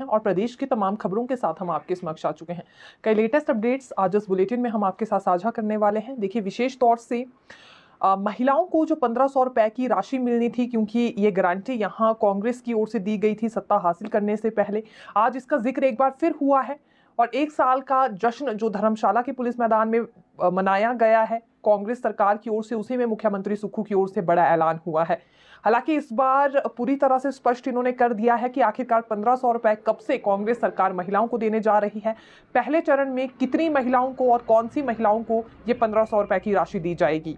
और प्रदेश की तमाम खबरों के साथ हम आपके समक्ष आ चुके हैं। कई लेटेस्ट अपडेट्स आज इस बुलेटिन में हम आपके साथ साझा करने वाले हैं। देखिए, विशेष तौर से महिलाओं को जो 1500 रुपए की राशि मिलनी थी, क्योंकि ये गारंटी यहाँ कांग्रेस की ओर से दी गई थी सत्ता हासिल करने से पहले, आज इसका जिक्र एक बार फिर हुआ है और एक साल का जश्न जो धर्मशाला के पुलिस मैदान में मनाया गया है कांग्रेस सरकार की ओर से, उसी में मुख्यमंत्री सुक्खू की ओर से बड़ा ऐलान हुआ है। हालांकि इस बार पूरी तरह से स्पष्ट इन्होंने कर दिया है कि आखिरकार 1500 रुपए कब से कांग्रेस सरकार महिलाओं को देने जा रही है, पहले चरण में कितनी महिलाओं को और कौन सी महिलाओं को ये 1500 रुपए की राशि दी जाएगी।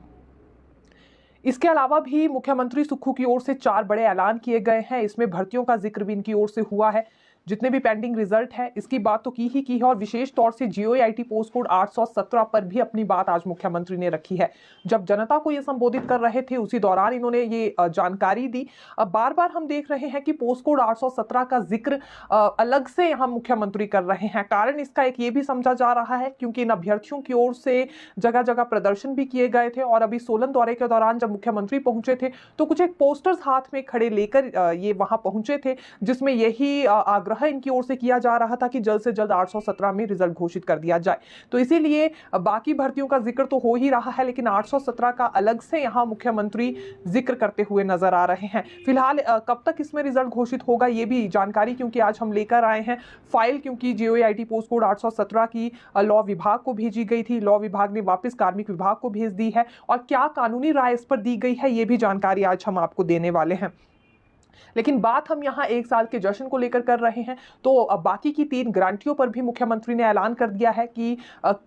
इसके अलावा भी मुख्यमंत्री सुक्खू की ओर से 4 बड़े ऐलान किए गए हैं। इसमें भर्तियों का जिक्र भी इनकी ओर से हुआ है। जितने भी पेंडिंग रिजल्ट है इसकी बात तो की है और विशेष तौर से जीओआईटी पोस्ट कोड 817 पर भी अपनी बात आज मुख्यमंत्री ने रखी है। जब जनता को ये संबोधित कर रहे थे उसी दौरान इन्होंने ये जानकारी दी। अब बार बार हम देख रहे हैं कि पोस्ट कोड 817 का जिक्र अलग से यहाँ मुख्यमंत्री कर रहे हैं। कारण इसका एक ये भी समझा जा रहा है क्योंकि इन अभ्यर्थियों की ओर से जगह जगह प्रदर्शन भी किए गए थे और अभी सोलन दौरे के दौरान जब मुख्यमंत्री पहुंचे थे तो कुछ एक पोस्टर्स हाथ में खड़े लेकर ये वहां पहुंचे थे, जिसमें यही आग्रह इनकी ओर से किया जा रहा था कि जल्द से जल्द 817 में रिजल्ट घोषित कर दिया जाए। तो इसीलिए बाकी भर्तियों का जिक्र तो हो ही रहा है, लेकिन 817 का अलग से यहां मुख्यमंत्री जिक्र करते हुए नजर आ रहे हैं। फिलहाल कब तक इसमें रिजल्ट घोषित होगा ये भी जानकारी क्योंकि आज हम लेकर आए हैं फाइल, क्योंकि जीओआईटी पोस्ट कोड 817 की लॉ विभाग को भेजी गई थी। लॉ विभाग ने वापस कार्मिक विभाग को भेज दी है और क्या कानूनी राय इस पर दी गई है ये भी जानकारी आज हम आपको देने वाले हैं। लेकिन बात हम यहाँ एक साल के जश्न को लेकर कर रहे हैं, तो बाकी की 3 गारंटियों पर भी मुख्यमंत्री ने ऐलान कर दिया है कि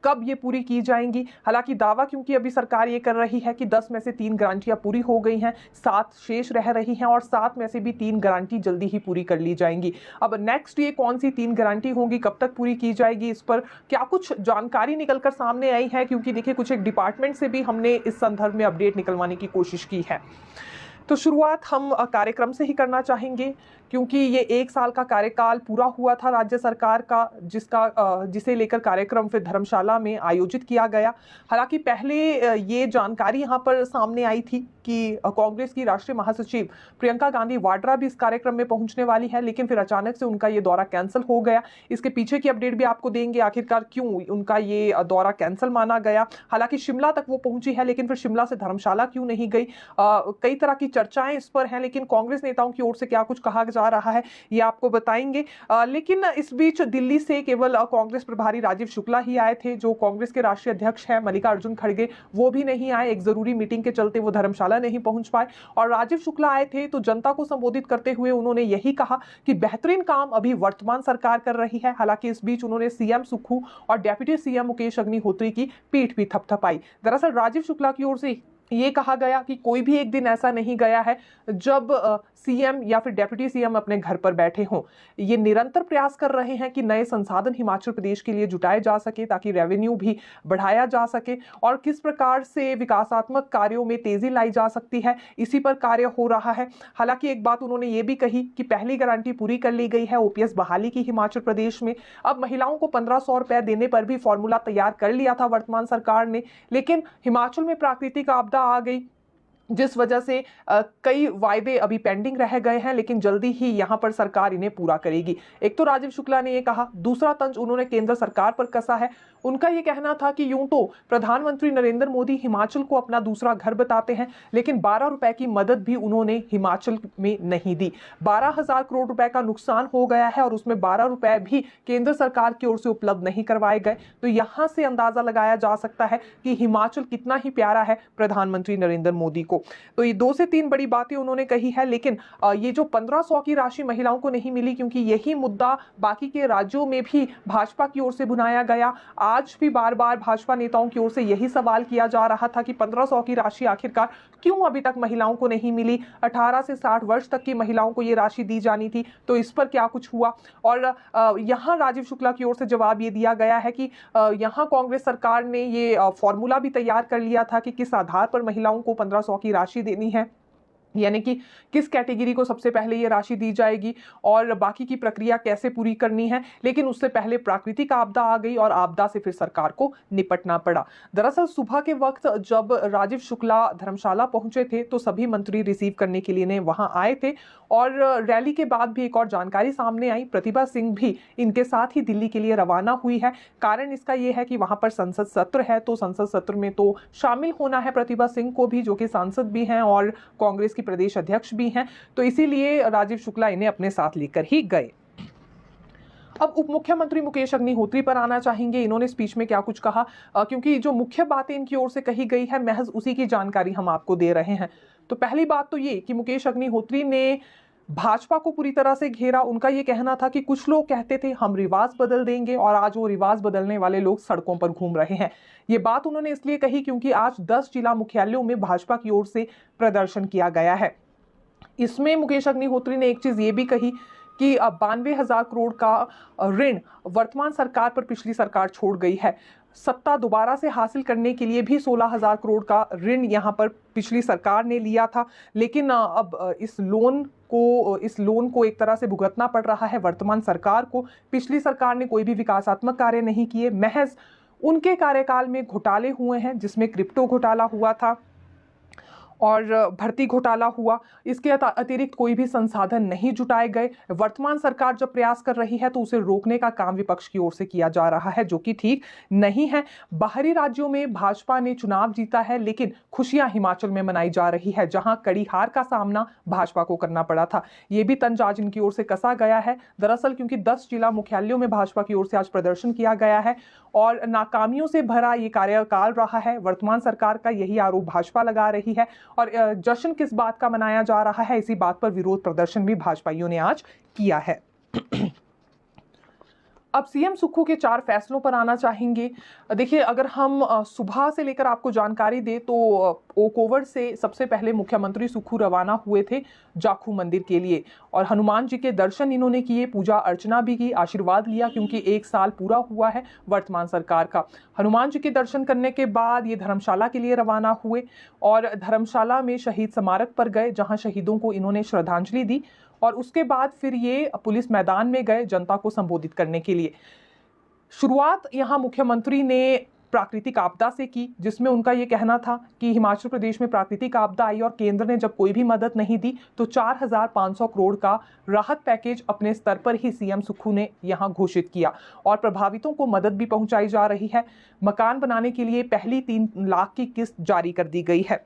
कब ये पूरी की जाएंगी। हालांकि दावा क्योंकि अभी सरकार ये कर रही है कि 10 में से 3 गारंटियां पूरी हो गई हैं, 7 शेष रह रही हैं और 7 में से भी 3 गारंटी जल्दी ही पूरी कर ली जाएंगी। अब नेक्स्ट ये कौन सी 3 गारंटी होंगी, कब तक पूरी की जाएगी, इस पर क्या कुछ जानकारी निकलकर सामने आई है, क्योंकि देखिए कुछ एक डिपार्टमेंट से भी हमने इस संदर्भ में अपडेट निकलवाने की कोशिश की है। तो शुरुआत हम कार्यक्रम से ही करना चाहेंगे क्योंकि ये 1 साल का कार्यकाल पूरा हुआ था राज्य सरकार का, जिसे लेकर कार्यक्रम फिर धर्मशाला में आयोजित किया गया। हालांकि पहले ये जानकारी यहाँ पर सामने आई थी कि कांग्रेस की राष्ट्रीय महासचिव प्रियंका गांधी वाड्रा भी इस कार्यक्रम में पहुंचने वाली है, लेकिन फिर अचानक से उनका ये दौरा कैंसिल हो गया। इसके पीछे की अपडेट भी आपको देंगे, आखिरकार क्यों उनका ये दौरा कैंसिल माना गया। हालांकि शिमला तक वो पहुंची है, लेकिन फिर शिमला से धर्मशाला क्यों नहीं गई, कई तरह की चर्चाएं इस पर हैं, लेकिन कांग्रेस नेताओं की ओर से क्या कुछ कहा जा रहा है ये आपको बताएंगे। लेकिन इस बीच दिल्ली से केवल कांग्रेस प्रभारी राजीव शुक्ला ही आए थे। जो कांग्रेस के राष्ट्रीय अध्यक्ष हैं मल्लिकार्जुन खड़गे, वो भी नहीं आए। एक जरूरी मीटिंग के चलते वो धर्मशाला नहीं पहुंच पाए और राजीव शुक्ला आए थे तो जनता को संबोधित करते हुए उन्होंने यही कहा कि बेहतरीन काम अभी वर्तमान सरकार कर रही है। हालांकि इस बीच उन्होंने सीएम सुक्खू और डेप्यूटी सीएम मुकेश अग्निहोत्री की पीठ भी थपथपाई। दरअसल राजीव शुक्ला की ओर से ये कहा गया कि कोई भी एक दिन ऐसा नहीं गया है जब सीएम या फिर डेप्यूटी सीएम अपने घर पर बैठे हों। ये निरंतर प्रयास कर रहे हैं कि नए संसाधन हिमाचल प्रदेश के लिए जुटाए जा सके ताकि रेवेन्यू भी बढ़ाया जा सके और किस प्रकार से विकासात्मक कार्यों में तेजी लाई जा सकती है, इसी पर कार्य हो रहा है। हालांकि एक बात उन्होंने ये भी कही कि पहली गारंटी पूरी कर ली गई है ओपीएस बहाली की हिमाचल प्रदेश में। अब महिलाओं को 1500 रुपए देने पर भी फॉर्मूला तैयार कर लिया था वर्तमान सरकार ने, लेकिन हिमाचल में प्राकृतिक आपदा आ गई जिस वजह से कई वायदे अभी पेंडिंग रह गए हैं, लेकिन जल्दी ही यहां पर सरकार इन्हें पूरा करेगी। एक तो राजीव शुक्ला ने यह कहा, दूसरा तंज उन्होंने केंद्र सरकार पर कसा है। उनका यह कहना था कि यूं तो प्रधानमंत्री नरेंद्र मोदी हिमाचल को अपना दूसरा घर बताते हैं, लेकिन 12 रुपए की मदद भी उन्होंने हिमाचल में नहीं दी। 12,000 करोड़ रुपए का नुकसान हो गया है और उसमें 12 रुपए भी केंद्र सरकार की ओर से उपलब्ध नहीं करवाए गए। तो यहां से अंदाजा लगाया जा सकता है कि हिमाचल कितना ही प्यारा है प्रधानमंत्री नरेंद्र मोदी को। तो ये 2 से 3 बड़ी बातें उन्होंने कही है, लेकिन ये जो 1500 की राशि महिलाओं को नहीं मिली, क्योंकि यही मुद्दा बाकी के राज्यों में भी भाजपा की ओर से भुनाया गया। आज भी बार बार भाजपा नेताओं की ओर से यही सवाल किया जा रहा था कि 1500 की राशि आखिरकार क्यों अभी तक महिलाओं को नहीं मिली। 18 से 60 वर्ष तक की महिलाओं को ये राशि दी जानी थी, तो इस पर क्या कुछ हुआ। और यहाँ राजीव शुक्ला की ओर से जवाब ये दिया गया है कि यहाँ कांग्रेस सरकार ने ये फॉर्मूला भी तैयार कर लिया था कि किस आधार पर महिलाओं को 1500 की राशि देनी है। यानी कि किस कैटेगरी को सबसे पहले ये राशि दी जाएगी और बाकी की प्रक्रिया कैसे पूरी करनी है। लेकिन उससे पहले प्राकृतिक आपदा आ गई और आपदा से फिर सरकार को निपटना पड़ा। दरअसल सुबह के वक्त जब राजीव शुक्ला धर्मशाला पहुंचे थे तो सभी मंत्री रिसीव करने के लिए वहां आए थे और रैली के बाद भी एक और जानकारी सामने आई, प्रतिभा सिंह भी इनके साथ ही दिल्ली के लिए रवाना हुई है। कारण इसका यह है कि वहां पर संसद सत्र है, तो संसद सत्र में तो शामिल होना है प्रतिभा सिंह को भी, जो कि सांसद भी हैं और कांग्रेस की प्रदेश अध्यक्ष भी हैं, तो इसीलिए राजीव शुक्ला इन्हें अपने साथ लेकर ही गए। अब उप मुख्यमंत्री मुकेश अग्निहोत्री पर आना चाहेंगे। इन्होंने स्पीच में क्या कुछ कहा, क्योंकि जो मुख्य बातें इनकी ओर से कही गई है महज उसी की जानकारी हम आपको दे रहे हैं। तो पहली बात तो ये कि मुकेश अग्निहोत्री ने भाजपा को पूरी तरह से घेरा। उनका ये कहना था कि कुछ लोग कहते थे हम रिवाज बदल देंगे और आज वो रिवाज बदलने वाले लोग सड़कों पर घूम रहे हैं। ये बात उन्होंने इसलिए कही क्योंकि आज 10 जिला मुख्यालयों में भाजपा की ओर से प्रदर्शन किया गया है। इसमें मुकेश अग्निहोत्री ने एक चीज ये भी कही कि 92,000 करोड़ का ऋण वर्तमान सरकार पर पिछली सरकार छोड़ गई है। सत्ता दोबारा से हासिल करने के लिए भी 16,000 करोड़ का ऋण यहां पर पिछली सरकार ने लिया था, लेकिन अब इस लोन को एक तरह से भुगतना पड़ रहा है वर्तमान सरकार को। पिछली सरकार ने कोई भी विकासात्मक कार्य नहीं किए, महज उनके कार्यकाल में घोटाले हुए हैं, जिसमें क्रिप्टो घोटाला हुआ था और भर्ती घोटाला हुआ। इसके अतिरिक्त कोई भी संसाधन नहीं जुटाए गए। वर्तमान सरकार जब प्रयास कर रही है तो उसे रोकने का काम विपक्ष की ओर से किया जा रहा है, जो कि ठीक नहीं है। बाहरी राज्यों में भाजपा ने चुनाव जीता है, लेकिन खुशियां हिमाचल में मनाई जा रही है, जहां कड़ी हार का सामना भाजपा को करना पड़ा था। ये भी तंज आज इनकी ओर से कसा गया है। दरअसल क्योंकि 10 जिला मुख्यालयों में भाजपा की ओर से आज प्रदर्शन किया गया है और नाकामियों से भरा ये कार्यकाल रहा है वर्तमान सरकार का, यही आरोप भाजपा लगा रही है। और जश्न किस बात का मनाया जा रहा है, इसी बात पर विरोध प्रदर्शन भी भाजपाइयों ने आज किया है। अब सीएम सुक्खू के 4 फैसलों पर आना चाहेंगे। देखिए, अगर हम सुबह से लेकर आपको जानकारी दें तो ओक ओवर से सबसे पहले मुख्यमंत्री सुक्खू रवाना हुए थे जाखू मंदिर के लिए और हनुमान जी के दर्शन इन्होंने किए, पूजा अर्चना भी की, आशीर्वाद लिया, क्योंकि 1 साल पूरा हुआ है वर्तमान सरकार का। हनुमान जी के दर्शन करने के बाद ये धर्मशाला के लिए रवाना हुए और धर्मशाला में शहीद स्मारक पर गए, जहां शहीदों को इन्होंने श्रद्धांजलि दी और उसके बाद फिर ये पुलिस मैदान में गए जनता को संबोधित करने के लिए। शुरुआत यहाँ मुख्यमंत्री ने प्राकृतिक आपदा से की, जिसमें उनका ये कहना था कि हिमाचल प्रदेश में प्राकृतिक आपदा आई और केंद्र ने जब कोई भी मदद नहीं दी तो 4,500 करोड़ का राहत पैकेज अपने स्तर पर ही सीएम सुक्खू ने यहाँ घोषित किया और प्रभावितों को मदद भी पहुंचाई जा रही है। मकान बनाने के लिए पहली 3 लाख की किस्त जारी कर दी गई है।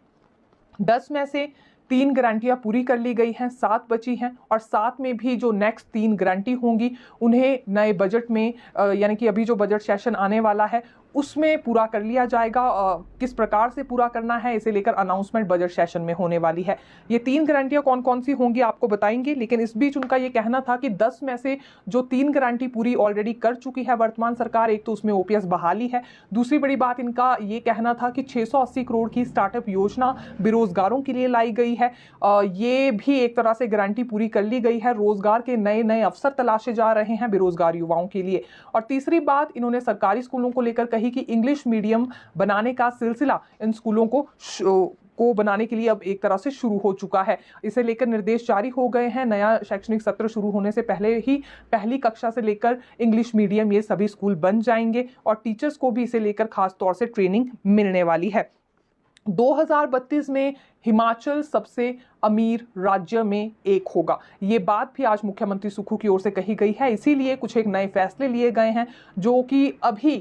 10 में से 3 गारंटियां पूरी कर ली गई हैं, 7 बची हैं और 7 में भी जो नेक्स्ट 3 गारंटी होंगी उन्हें नए बजट में यानी कि अभी जो बजट सेशन आने वाला है उसमें पूरा कर लिया जाएगा। किस प्रकार से पूरा करना है इसे लेकर अनाउंसमेंट बजट सेशन में होने वाली है। ये 3 गारंटियां कौन कौन सी होंगी आपको बताएंगे, लेकिन इस बीच उनका ये कहना था कि 10 में से जो 3 गारंटी पूरी ऑलरेडी कर चुकी है वर्तमान सरकार, एक तो उसमें ओपीएस बहाली है, दूसरी बड़ी बात इनका ये कहना था कि 680 करोड़ की स्टार्टअप योजना बेरोजगारों के लिए लाई गई है। ये भी एक तरह से गारंटी पूरी कर ली गई है। रोजगार के नए नए अवसर तलाशे जा रहे हैं बेरोजगार युवाओं के लिए। और तीसरी बात इन्होंने सरकारी स्कूलों को लेकर कही कि इंग्लिश मीडियम बनाने का सिलसिला इन स्कूलों को बनाने के लिए अब एक तरह से शुरू हो चुका है। इसे लेकर निर्देश जारी हो गए हैं। नया शैक्षणिक सत्र शुरू होने से पहले ही पहली कक्षा से लेकर इंग्लिश मीडियम ये सभी स्कूल बन जाएंगे और टीचर्स को भी इसे लेकर खास तौर से ट्रेनिंग मिलने वाली है। 2032 में हिमाचल सबसे अमीर राज्य में एक होगा, ये बात भी आज मुख्यमंत्री सुक्खू की ओर से कही गई है। इसीलिए कुछ एक नए फैसले लिए गए हैं जो कि अभी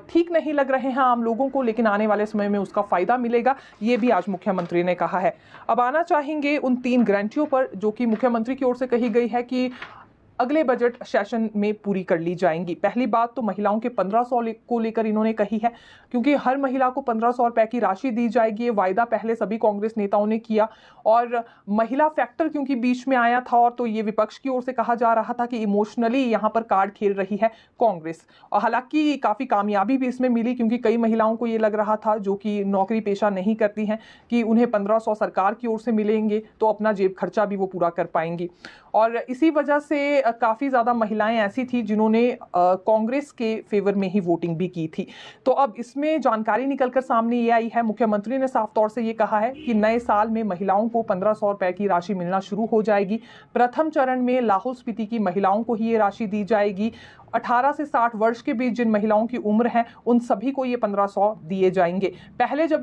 ठीक नहीं लग रहे हैं आम लोगों को, लेकिन आने वाले समय में उसका फायदा मिलेगा, ये भी आज मुख्यमंत्री ने कहा है। अब आना चाहेंगे उन 3 गारंटियों पर जो कि मुख्यमंत्री की ओर से कही गई है कि अगले बजट सेशन में पूरी कर ली जाएंगी। पहली बात तो महिलाओं के 1500 को लेकर इन्होंने कही है, क्योंकि हर महिला को 1500 रुपए की राशि दी जाएगी। ये वायदा पहले सभी कांग्रेस नेताओं ने किया और महिला फैक्टर क्योंकि बीच में आया था और तो ये विपक्ष की ओर से कहा जा रहा था कि इमोशनली यहाँ पर कार्ड खेल रही है कांग्रेस। और हालांकि काफ़ी कामयाबी भी इसमें मिली, क्योंकि कई महिलाओं को ये लग रहा था जो कि नौकरी पेशा नहीं करती हैं कि उन्हें 1500 सरकार की ओर से मिलेंगे तो अपना जेब खर्चा भी वो पूरा कर पाएंगी। और इसी वजह से काफ़ी ज़्यादा महिलाएं ऐसी थी जिन्होंने कांग्रेस के फेवर में ही वोटिंग भी की थी। तो अब इसमें जानकारी निकलकर सामने ये आई है, मुख्यमंत्री ने साफ तौर से ये कहा है कि नए साल में महिलाओं को 1500 रुपए की राशि मिलना शुरू हो जाएगी। प्रथम चरण में लाहौल स्पीति की महिलाओं को ही ये राशि दी जाएगी। 18 से 60 वर्ष के बीच जिन महिलाओं की उम्र है उन सभी को ये 1500 दिए जाएंगे। पहले जब